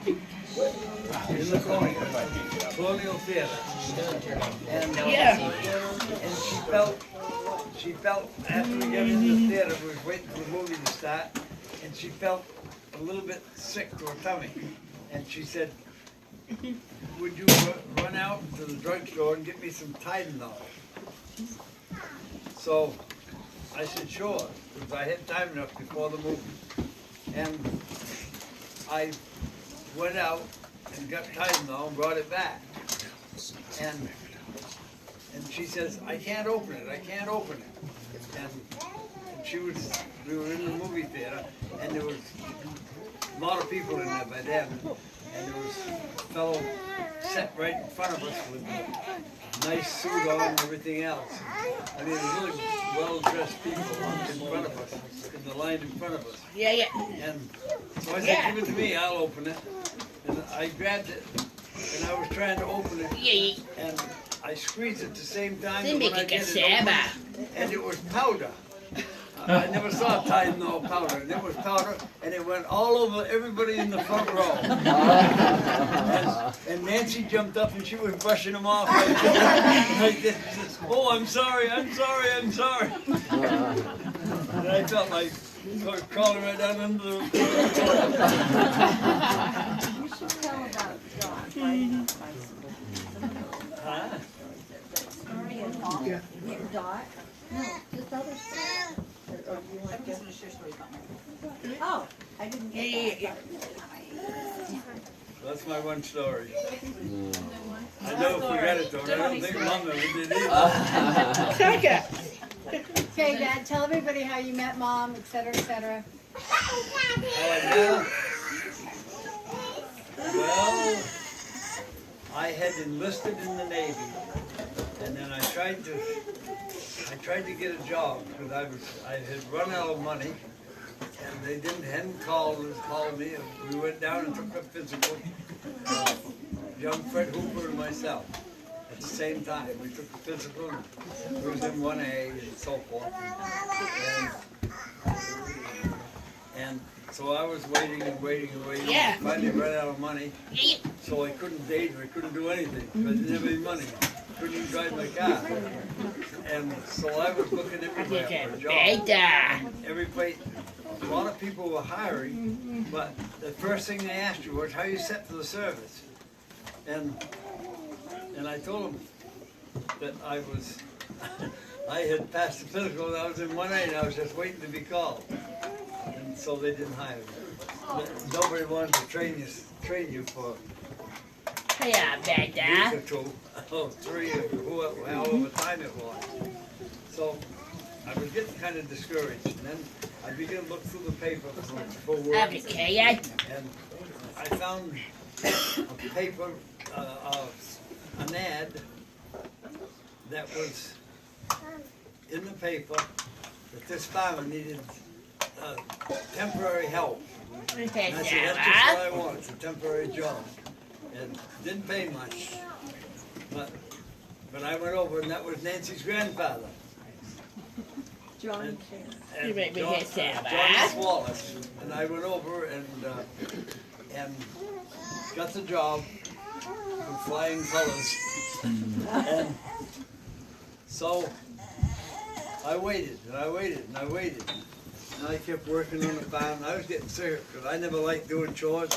in the Colonial Theater. And, and she felt after we got into the theater, we was waiting for the movie to start, and she felt a little bit sick to her tummy. And she said, would you run out to the drugstore and get me some Tylenol? So I said, sure, because I had time enough before the movie. And I went out and got Tylenol and brought it back. And she says, I can't open it, I can't open it. And we were in the movie theater, and there was a lot of people in there by then. And there was a fellow sat right in front of us with a nice suit on and everything else. I mean, really well-dressed people in front of us, in the line in front of us. Yeah, yeah. And so I said, give it to me, I'll open it. And I grabbed it, and I was trying to open it. Yeah. And I squeezed it at the same time. They and make when I it get it cassava. open, and it was powder. I never saw Tylenol powder, and it was powder, and it went all over everybody in the front row. And Nancy jumped up, and she was brushing them off like this. She says, oh, I'm sorry, I'm sorry, I'm sorry. And I felt like crawling right down under the... You should tell about Dot, right? Huh? Story of Dot? Dot? No, just other stuff. Or you want to share stories about my... Oh, I didn't get that. That's my one story. I never forget it though, and I don't think Mom ever did either. Okay, Dad, tell everybody how you met Mom, et cetera, et cetera. Well, I had enlisted in the Navy, and then I tried to get a job because I had run out of money, and they hadn't called me. And we went down and took a physical. Young Fred Hooper and myself at the same time. We took the physical. And we was in 1A and so forth. And so I was waiting and waiting and waiting. Yeah. Finally ran out of money. So I couldn't date or I couldn't do anything because I didn't have any money. Couldn't even drive my car. And so I was looking everywhere for a job. Every place, a lot of people were hiring, but the first thing they asked you was how you set for the service. And I told them that I had passed the physical and I was in 1A and I was just waiting to be called. And so they didn't hire me. Nobody wanted to train you for a week or two, or 3, or however time it was. So I was getting kind of discouraged. And then I began to look through the paper for work. And I found a paper, an ad that was in the paper that this farmer needed temporary help. And I said, that's just what I want, it's a temporary job. And didn't pay much. But I went over and that was Nancy's grandfather. John. And John Wallace. And I went over and got the job with flying colors. And so I waited and I waited and I waited. And I kept working on the farm. I was getting sick because I never liked doing chores.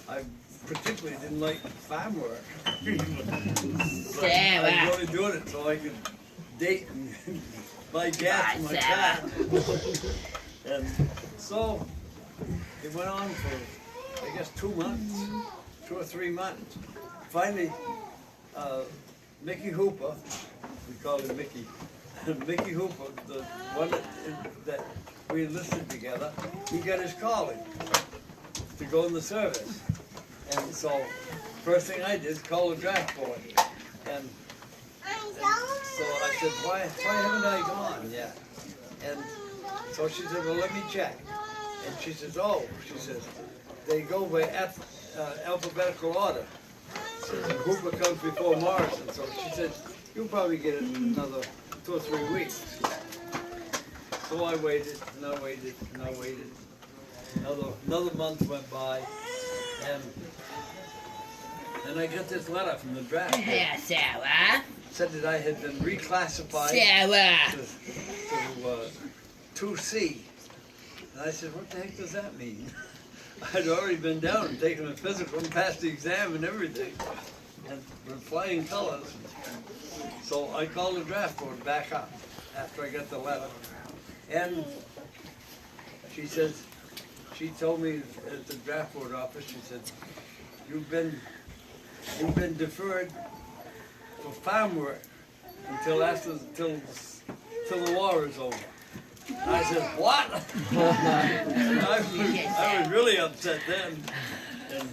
I particularly didn't like farm work. I was only doing it so I could date and buy gas in my car. And so it went on for, I guess, 2 months, 2 or 3 months. Finally, Mickey Hooper, we called him Mickey, Mickey Hooper, the one that we enlisted together, he got his calling to go in the service. And so, first thing I did is call the draft board. And so I said, why haven't I gone yet? And so she said, well, let me check. And she says, they go by alphabetical order. So Hooper comes before Morrison. So she said, you'll probably get it in another 2 or 3 weeks. So I waited, and I waited, and I waited. Another month went by, And I got this letter from the draft board. Yeah, Sarah. Said that I had been reclassified Sarah. to 2C. And I said, what the heck does that mean? I'd already been down and taken a physical and passed the exam and everything. And with flying colors. So I called the draft board back up after I got the letter. And she says, she told me at the draft board office, she said, you've been deferred for farm work till the war is over. And I said, what? I was really upset then. And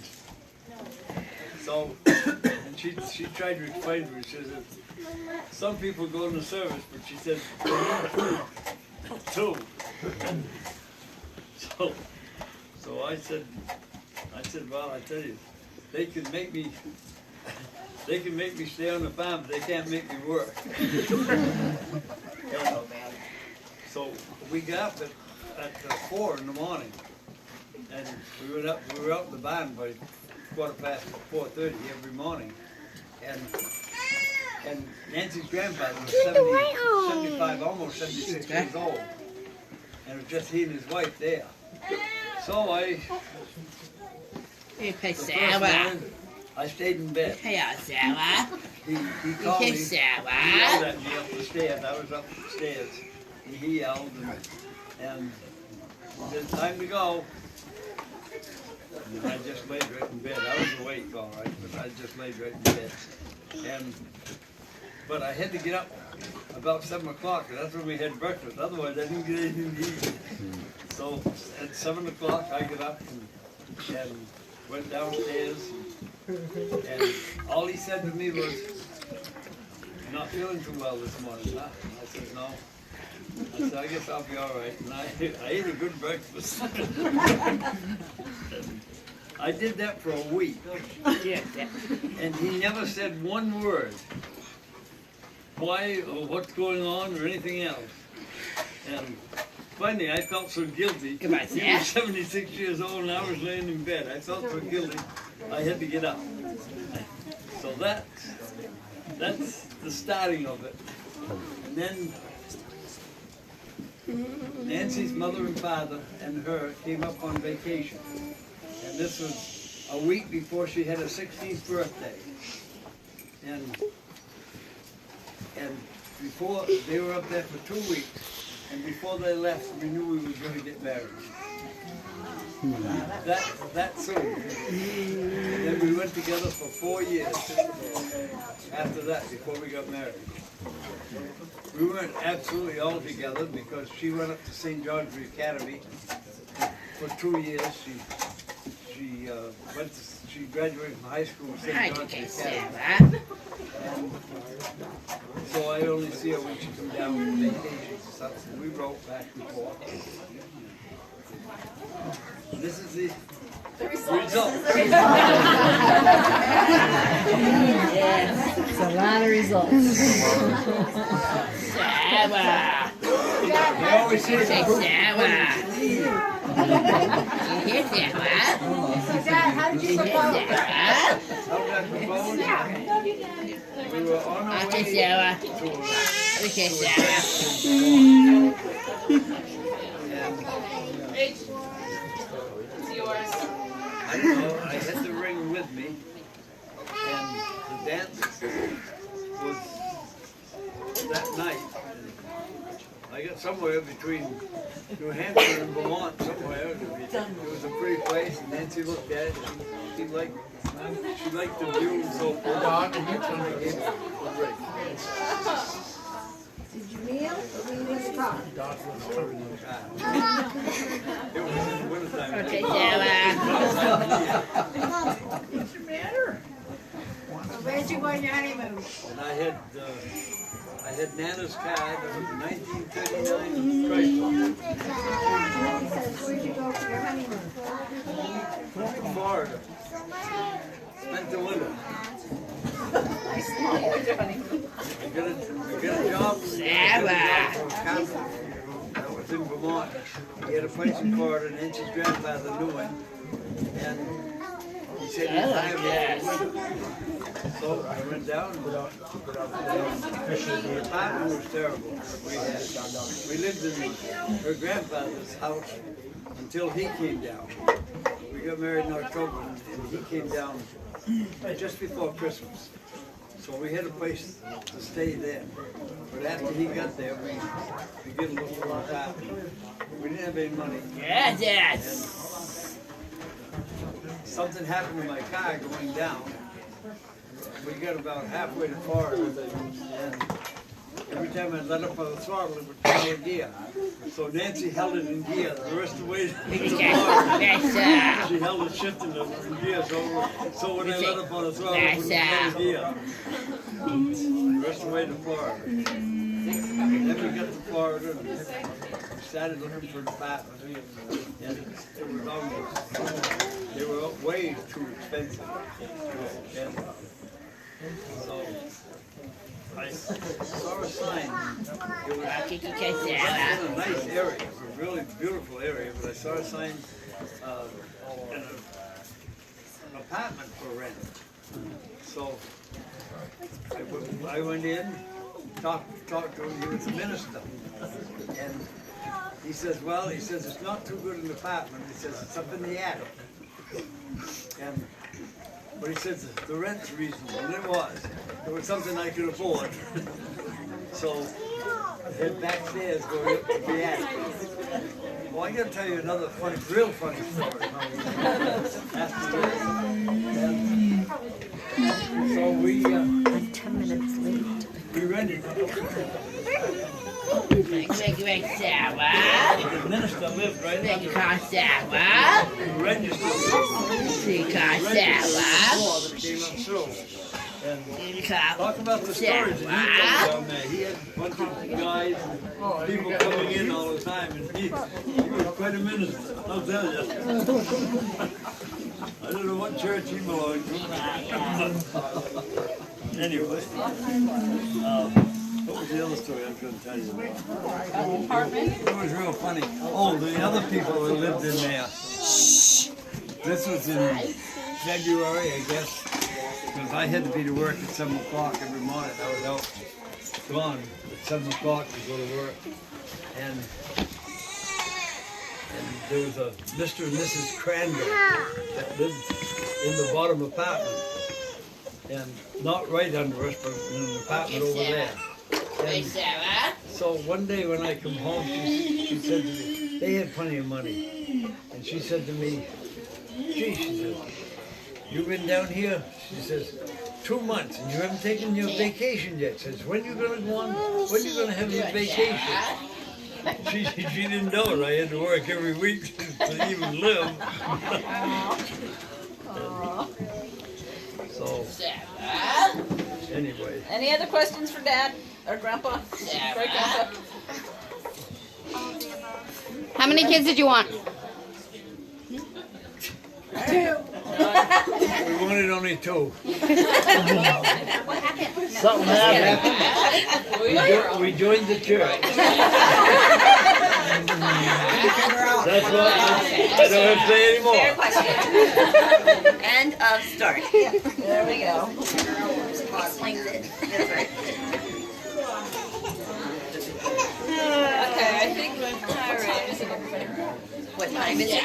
so, and she tried to explain to me, she said, some people go in the service, but she said, two. So I said, well, I tell you, they can make me stay on the farm, but they can't make me work. So we got up at 4 in the morning, and we were out in the barn by 4:30 every morning, and Nancy's grandfather was 75, almost 76 years old, and it was just he and his wife there. So Hey, the first Sarah. morning, I stayed in bed. Hey, Sarah. He called Hey, me. He Sarah. yelled at me up the stairs. I was up the stairs. He yelled and he said, time to go. And I just laid right in bed. I was awake all right, but I just laid right in bed. But I had to get up about 7 o'clock, and that's when we had breakfast. Otherwise, I didn't get anything to eat. So at 7 o'clock, I got up and went downstairs. And all he said to me was, "You're not feeling too well this morning, huh?" I said, "No." I said, "I guess I'll be all right." And I ate a good breakfast. I did that for a week. And he never said one word. Why or what's going on or anything else. And finally, I felt so guilty. He was 76 years old and I was laying in bed. I felt so guilty. I had to get up. So that's the starting of it. And then Nancy's mother and father and her came up on vacation. And this was a week before she had her 16th birthday. And before, they were up there for 2 weeks. And before they left, we knew we were going to get married. That soon. And then we went together for 4 years after that, before we got married. We weren't absolutely all together because she went up to St. George's Academy for 2 years. She graduated from high school at St. George's Academy. And so I only see her when she comes down on vacations and stuff. And we wrote back and forth. This is the result. Yes, it's a lot of results. Sarah. You always say Hey, Sarah. Hey, Sarah. So Dad, how did you propose? Sarah. we were on our Okay, way Sarah. to Okay, Sarah. I don't know, I had the ring with me, and the dance was that night. I got somewhere between New Hampshire and Vermont, somewhere. It was a pretty place, and Nancy looked at it, and she liked the view and so forth. And I gave her a ring. Did you kneel or were you just talk? It was in the wintertime. Okay, Sarah. Where'd you go on your honeymoon? And I had Nana's car, that was a 1939 Chrysler. He says, where'd you go for your honeymoon? Florida. Spent the winter. I got a job. Sarah. That was in Vermont. He had a place in Florida, and Nancy's grandfather knew him. And said he'd hire me for the winter. So I went down, the apartment was terrible. We lived in her grandfather's house until he came down. We got married in October and he came down just before Christmas. So we had a place to stay then. But after he got there, we get a little apartment. We didn't have any money. Yes. Something happened to my car going down. We got about halfway to Florida, and every time I let up on the throttle, it would turn in gear. So Nancy held it in gear the rest of the way to Florida. Yes. She held it shifting in gear, so when I let up on the throttle, it would turn in gear. The rest of the way to Florida. And then we got to Florida and we started looking for an apartment. And they were way too expensive. And so I saw a sign. It was in a nice area, it was a really beautiful area, but I saw a sign in an apartment for rent. So I went in, talked to him. He was a minister, and he says, it's not too good an apartment. He says it's up in the attic, but he says the rent's reasonable, and it was something I could afford. So I head backstairs going up to the attic. Well, I got to tell you another real funny story. So I'm 10 minutes late. we rented. Make sour. The minister lived right Make under it sour. the register. Make it That came up through. And sour. talk about the stories that he told down there. He had a bunch of guys and people coming in all the time, and he was quite a minister, I'll tell you. I don't know what church he belonged to. Anyway, what was the other story I was going to tell you about? It was real funny. Oh, the other people that lived in there. This was in February, I guess, because I had to be to work at 7 o'clock every morning. I was out gone at 7 o'clock to go to work. And there was a Mr. and Mrs. Crandall that lived in the bottom apartment. And not right under us, but in an apartment over there. And so one day when I come home, she said to me, they had plenty of money. And she said to me, gee, she says, you've been down here, she says, 2 months and you haven't taken your vacation yet. Says, when you gonna go on, when you gonna have your vacation? She didn't know it. I had to work every week to even live. So, anyway. Any other questions for Dad or Grandpa? Great Grandpa? How many kids did you want? We wanted only 2. Something happened. We joined the church. That's what I don't have to say anymore. End of story. There we go. Explains it. That's right. Okay, I think we're all right. What time is it?